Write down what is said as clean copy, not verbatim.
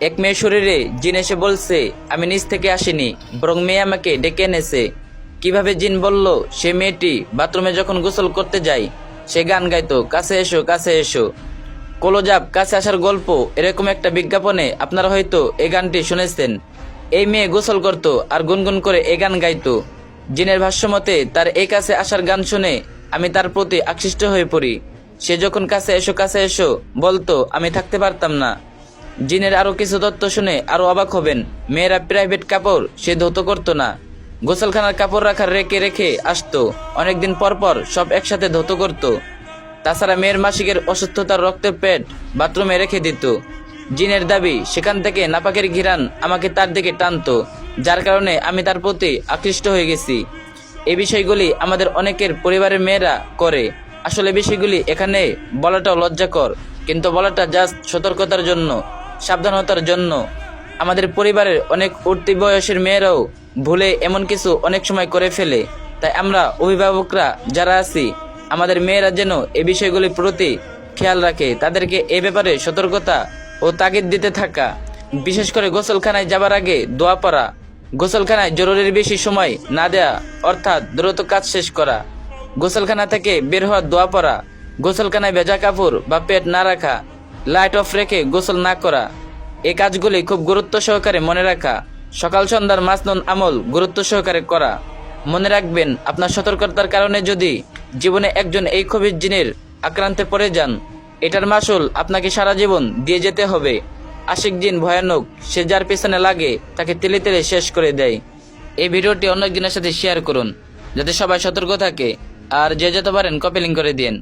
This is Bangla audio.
এক মেয়ে শরীরে জিন এসে বলছে আমি নিচ থেকে আসিনি, বরং মেয়ে আমাকে ডেকে এনেছে। কিভাবে জিন বলল? সে মেয়েটি বাথরুমে যখন গোসল করতে যায় সে গান গাইতো, কাছে এসো কাছে এসো। কলোজাব কাছে আসার গল্প, এরকম একটা বিজ্ঞাপনে আপনারা হয়তো এই গানটি শুনেছেন। এই মেয়ে গোসল করত আর গুনগুন করে এই গান গাইতো। জিনের ভাষ্যমতে তার এই কাছে আসার গান শুনে আমি তার প্রতি আকৃষ্ট হয়ে পড়ি। সে যখন কাছে এসো বলতো আমি থাকতে পারতাম না। জিনের আরো কিছু তথ্য শুনে আরো অবাক হবেন। মেয়েরা প্রাইভেট কাপড় সে ধৌত করতো না, গোসলখানার কাপড় রাখার রেখে রেখে আসতো। অনেকদিন পর পর সব একসাথে ধৌত করতো। তাছাড়া মেয়ের মাসিকের অসুস্থতার রক্তের পেট বাথরুমে রেখে দিত। জিনের দাবি সেখান থেকে নাপাকের ঘিরান আমাকে তার দিকে টানতো, যার কারণে আমি তার প্রতি আকৃষ্ট হয়ে গেছি। এই বিষয়গুলি আমাদের অনেকের পরিবারের মেয়েরা করে। আসলে বিষয়গুলি এখানে বলাটাও লজ্জাকর, কিন্তু বলাটা জাস্ট সতর্কতার জন্য, সাবধানতার জন্য। আমাদের পরিবারের অনেক উঠতি বয়সের মেয়েরাও ভুলে এমন কিছু অনেক সময় করে ফেলে। তাই আমরা অভিভাবকরা যারা আছি, আমাদের মেয়েরা যেন এই বিষয়গুলির প্রতি খেয়াল রাখে, তাদেরকে এ ব্যাপারে সতর্কতা ও তাগিদ দিতে থাকা। বিশেষ করে গোসলখানায় যাবার আগে দোয়া পড়া, গোসলখানায় জরুরির বেশি সময় না দেয়া, অর্থাৎ দ্রুত কাজ শেষ করা, গোসলখানা থেকে বের হওয়ার দোয়া পড়া, গোসলখানায় ভেজা কাপড় বা পেট না রাখা, লাইট অফ রেখে গোসল না করা। এই কাজগুলি খুব গুরুত্ব সহকারে মনে রাখা। সকাল সন্ধ্যার মাসনুন আমল গুরুত্ব সহকারে করা। মনে রাখবেন, আপনার সতর্কতার কারণে যদি জীবনে একজন এই খবির জিনের আক্রান্তে পড়ে যান, এটার মাসুল আপনাকে সারা জীবন দিয়ে যেতে হবে। আশিক জিন ভয়ানক, সে যার পেছনে লাগে তাকে তেলে তেলে শেষ করে দেয়। এই ভিডিওটি অন্য একজনের সাথে শেয়ার করুন যাতে সবাই সতর্ক থাকে, আর যে যেতে পারেন কপি লিঙ্ক করে দিন।